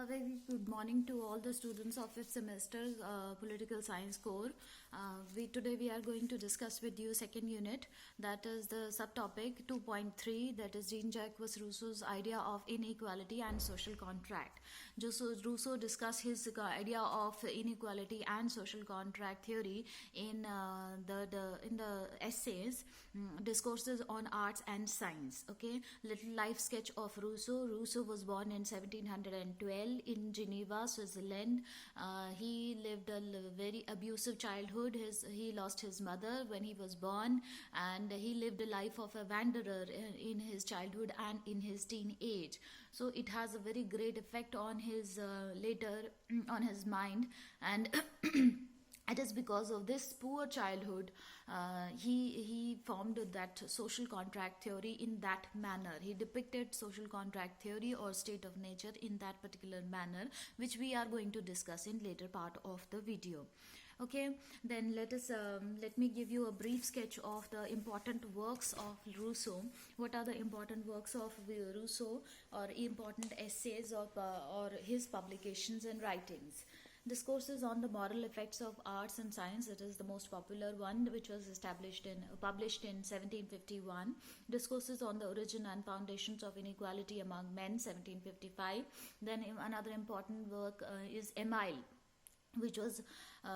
A very good morning to all the students of fifth semester political science core. Today we are going to discuss with you second unit, that is the subtopic 2.3, that is Jean-Jacques Rousseau's idea of inequality and social contract. Rousseau discussed his idea of inequality and social contract theory in the essays, discourses on arts and science. Okay, little life sketch of Rousseau. Rousseau was born in 1712 in Geneva, Switzerland. He lived a very abusive childhood. He lost his mother when he was born, and he lived a life of a wanderer in his childhood and in his teen age. So it has a very great effect on his later on his mind, and it is because of this poor childhood he formed that social contract theory in that manner. He depicted social contract theory or state of nature in that particular manner, which we are going to discuss in later part of the video. Okay, then let me give you a brief sketch of the important works of Rousseau. What are the important works of Rousseau, or important essays of or his publications and writings? Discourses on the moral effects of arts and science, it is the most popular one, which was published in 1751. Discourses on the origin and foundations of inequality among men, 1755. Then another important work is Emile, which was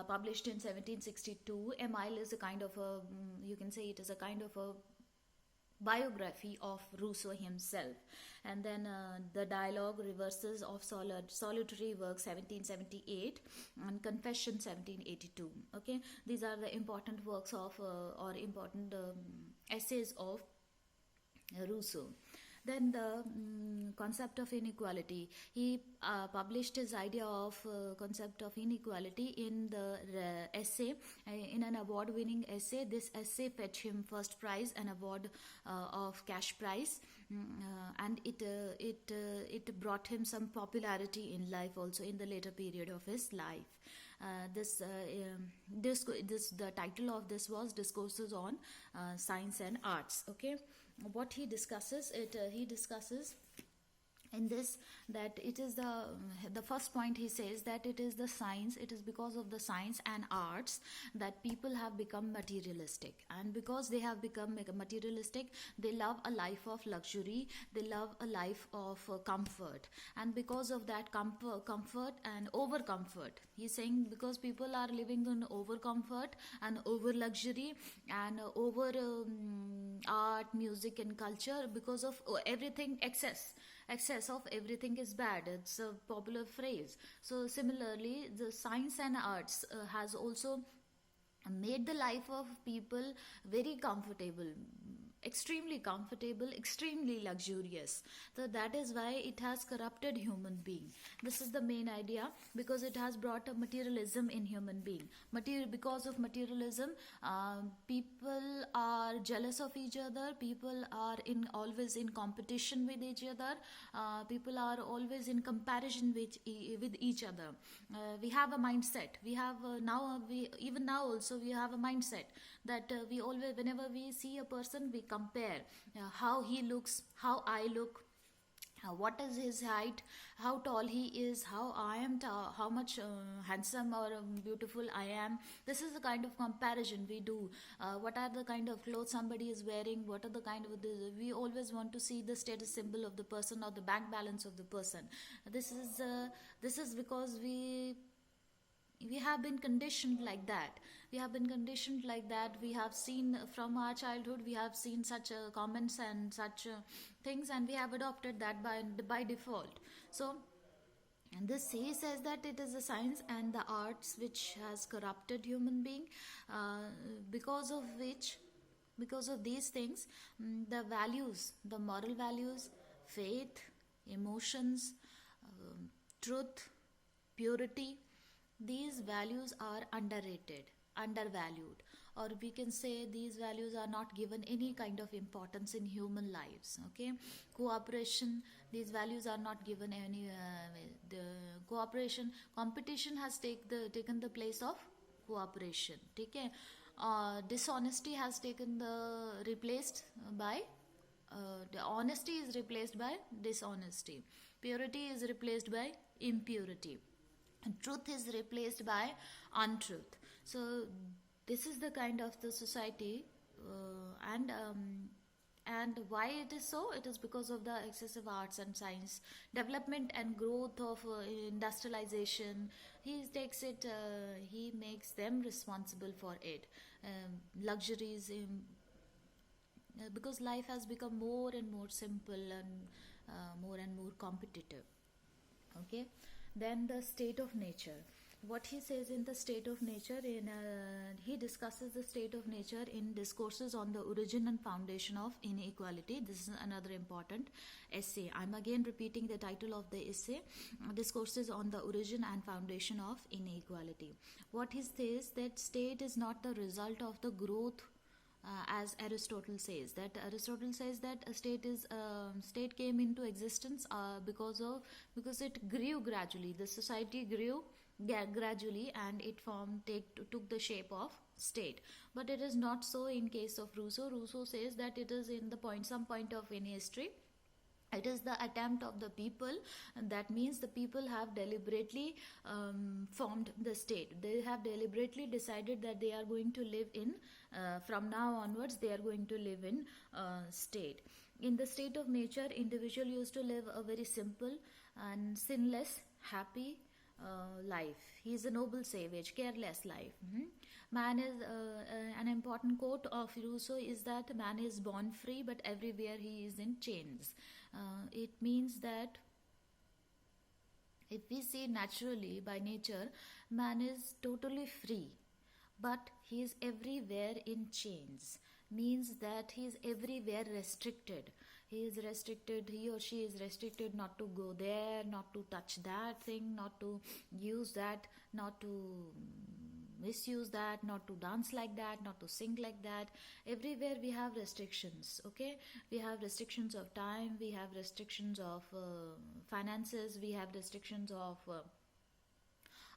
published in 1762. Emile is a kind of a, you can say it is a kind of a biography of Rousseau himself. And then the dialogue, reverses of solitary work, 1778, and confession, 1782. Okay, these are the important works of or important essays of Rousseau. Then the concept of inequality. He published his idea of concept of inequality in the essay, in an award-winning essay. This essay fetched him first prize, an award of cash prize, and it brought him some popularity in life also in the later period of his life. The title of this was Discourses on Science and Arts. Okay, what he discusses in this, that it is the first point. He says that it is the science, it is because of the science and arts that people have become materialistic, and because they have become materialistic, they love a life of luxury, they love a life of comfort, and because of that comfort and over comfort, he's saying, because people are living in over comfort and over luxury and over art, music and culture, because of everything, excess of everything is bad. It's a popular phrase. So similarly, the science and arts has also made the life of people very comfortable, extremely luxurious. So that is why it has corrupted human being. This is the main idea, because it has brought a materialism in human being. Because of materialism, people are jealous of each other, people are always in competition with each other, people are always in comparison with each other. We have a mindset, we have even now also we have a mindset that we always, whenever we see a person, we compare how he looks, how I look, what is his height, how tall he is, how I am how much handsome or beautiful I am. This is the kind of comparison we do. What are the kind of clothes somebody is wearing, what are the kind of we always want to see the status symbol of the person or the bank balance of the person. This is because we have been conditioned like that. We have seen from our childhood, we have seen such comments and such things, and we have adopted that by default. So, and this he says that it is the science and the arts which has corrupted human being, because of these things, the values, the moral values, faith, emotions, truth, purity, these values are undervalued, or we can say these values are not given any kind of importance in human lives. Okay, cooperation, these values are not given any competition has taken the place of cooperation. Okay, dishonesty has replaced by the honesty is replaced by dishonesty. Purity is replaced by impurity. Truth is replaced by untruth. So this is the kind of the society, and why it is so? It is because of the excessive arts and science development and growth of industrialization. He takes it, he makes them responsible for it. Luxuries, because life has become more and more simple and more competitive. Okay, then the state of nature. What he says in the state of nature, he discusses the state of nature in discourses on the origin and foundation of inequality. This is another important essay. I'm again repeating the title of the essay, discourses on the origin and foundation of inequality. What he says, that state is not the result of the growth, as Aristotle says. Aristotle says that a state came into existence because it grew gradually. The society grew gradually, and it took the shape of state. But it is not so in case of Rousseau. Rousseau says that it is in some point of in history. It is the attempt of the people, and that means the people have deliberately formed the state. They have deliberately decided that they are going to live in, from now onwards, they are going to live in state. In the state of nature, individual used to live a very simple and sinless, happy life. He is a noble savage, careless life. Man is an important quote of Rousseau is that man is born free, but everywhere he is in chains. It means that if we see naturally by nature, man is totally free, but he is everywhere in chains. Means that he is everywhere restricted. He or she is restricted not to go there, not to touch that thing, not to use that, not to misuse that, not to dance like that, not to sing like that. Everywhere we have restrictions. Okay, we have restrictions of time, we have restrictions of finances, we have restrictions of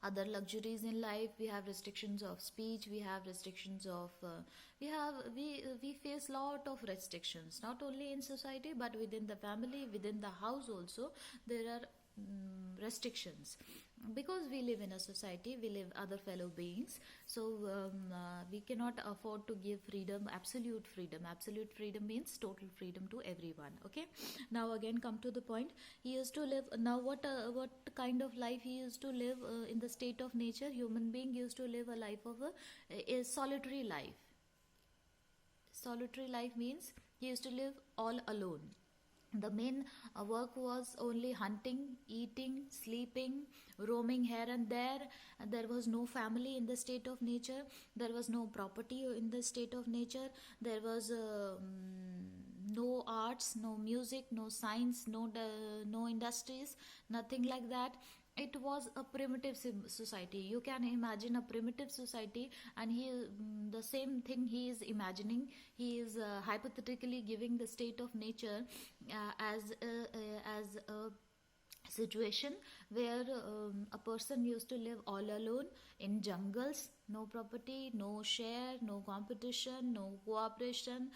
other luxuries in life, we have restrictions of speech, we have restrictions of we face lot of restrictions, not only in society but within the family, within the house also. There are restrictions, because we live in a society, we live other fellow beings. So we cannot afford to give freedom, absolute freedom. Absolute freedom means total freedom to everyone. Okay, now again come to the point. He used to live, now what kind of life he used to live in the state of nature? Human being used to live a life of a solitary life. Solitary life means he used to live all alone. The main work was only hunting, eating, sleeping, roaming here and there. There was no family in the state of nature. There was no property in the state of nature. There was no arts, no music, no science, no industries, nothing like that. It was a primitive society. You can imagine a primitive society, and the same thing he is imagining. He is hypothetically giving the state of nature as a situation where a person used to live all alone in jungles, no property, no share, no competition, no cooperation,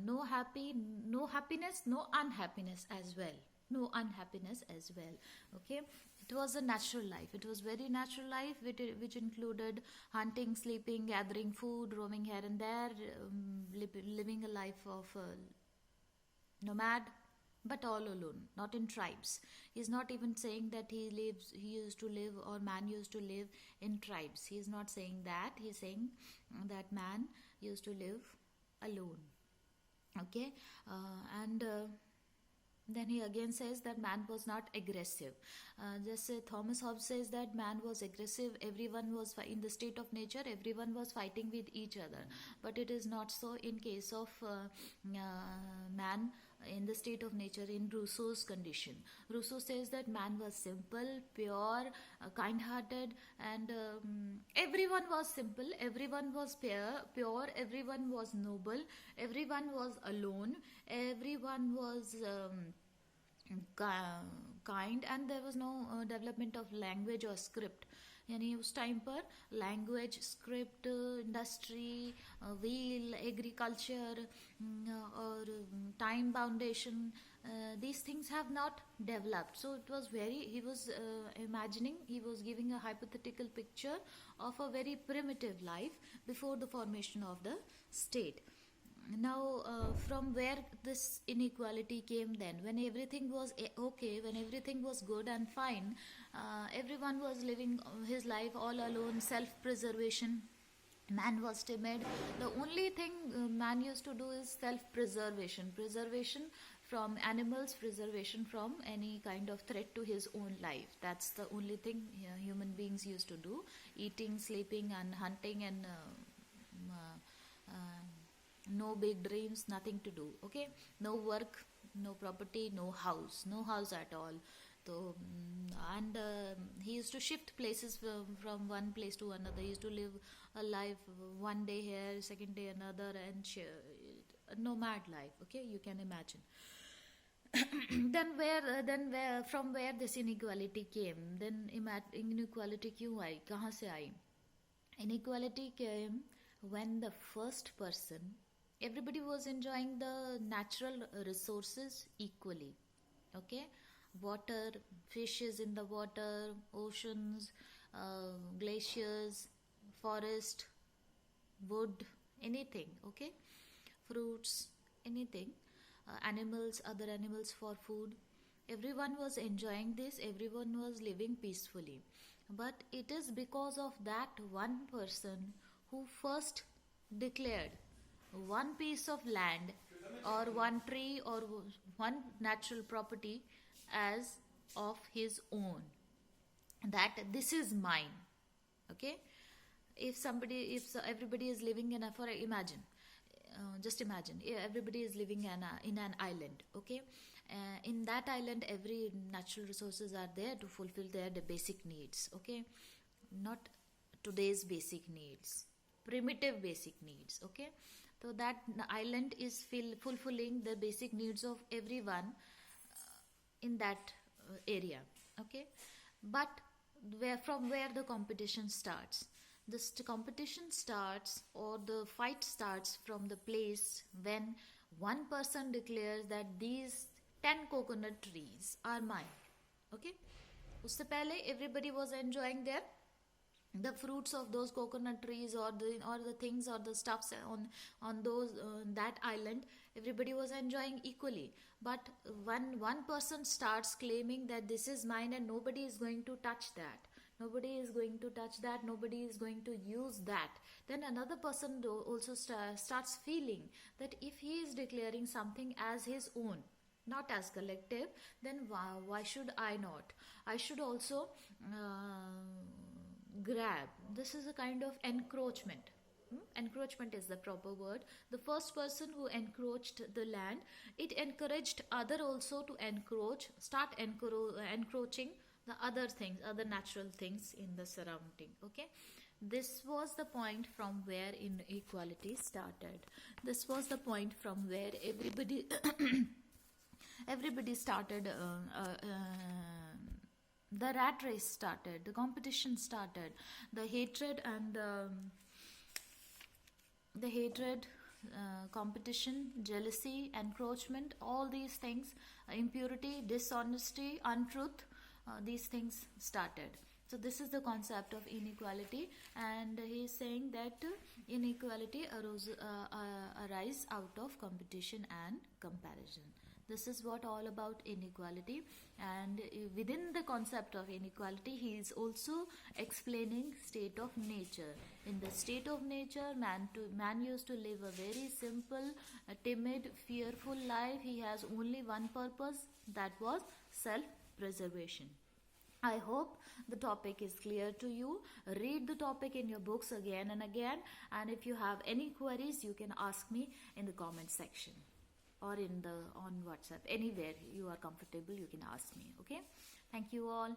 no happiness, no unhappiness as well. No unhappiness as well. Okay, it was a natural life. It was very natural life, which included hunting, sleeping, gathering food, roaming here and there, living a life of nomad, but all alone, not in tribes. He's not even saying that he used to live, or man used to live in tribes. He's not saying that. He's saying that man used to live alone. Okay, and then he again says that man was not aggressive. Just Thomas Hobbes says that man was aggressive. Everyone was in the state of nature. Everyone was fighting with each other. But it is not so in case of man in the state of nature in Rousseau's condition. Rousseau says that man was simple, pure, kind-hearted, and everyone was simple. Everyone was pure. Everyone was noble. Everyone was alone. Everyone was kind, and there was no development of language or script. यानी उस time पर language, script, industry, wheel, agriculture और time boundation, these things have not developed. So it was he was imagining, he was giving a hypothetical picture of a very primitive life before the formation of the state. Now, from where this inequality came then, when everything was okay, when everything was good and fine, everyone was living his life all alone, self-preservation. Man was timid. The only thing man used to do is self-preservation, preservation from animals, preservation from any kind of threat to his own life. That's the only thing human beings used to do: eating, sleeping, and hunting, and no big dreams, nothing to do. Okay, no work, no property, no house at all. So and he used to shift places from one place to another. He used to live a life, one day here, second day another, and a nomad life. Okay, you can imagine. Then where from where this inequality came? Then inequality क्यों आई, कहाँ से आई? Inequality came when the first person, everybody was enjoying the natural resources equally. Okay, water, fishes in the water, oceans, glaciers, forest, wood, anything. Okay, fruits, anything, animals, other animals for food. Everyone was enjoying this, everyone was living peacefully. But it is because of that one person who first declared one piece of land or one tree or one natural property as of his own, that this is mine. Okay, if everybody is living in a, for imagine, just imagine, everybody is living in an island. Okay, in that island every natural resources are there to fulfill their basic needs. Okay, not today's basic needs, primitive basic needs. Okay, so that island is fulfilling the basic needs of everyone in that area. Okay, but from where the competition starts, this competition starts, or the fight starts, from the place when one person declares that these 10 coconut trees are mine. Okay, usse pehle everybody was enjoying the fruits of those coconut trees, or the things or the stuffs on those that island. Everybody was enjoying equally. But when one person starts claiming that this is mine and nobody is going to touch that, nobody is going to touch that, nobody is going to use that, then another person also starts feeling that if he is declaring something as his own, not as collective, then why should I not? I should also grab. This is a kind of encroachment. Encroachment is the proper word. The first person who encroached the land, it encouraged other also to start encroaching the other things, other natural things in the surrounding. Okay, this was the point from where inequality started. This was the point from where everybody started. The rat race started, the competition started, the hatred and competition, jealousy, encroachment, all these things, impurity, dishonesty, untruth, these things started. So this is the concept of inequality, and he is saying that inequality arise out of competition and comparison. This is what all about inequality, and within the concept of inequality he is also explaining state of nature. In the state of nature, man used to live a very simple, timid, fearful life. He has only one purpose, that was self-preservation. I hope the topic is clear to you. Read the topic in your books again and again, and if you have any queries you can ask me in the comment section or on WhatsApp. Anywhere you are comfortable you can ask me. Okay, thank you all.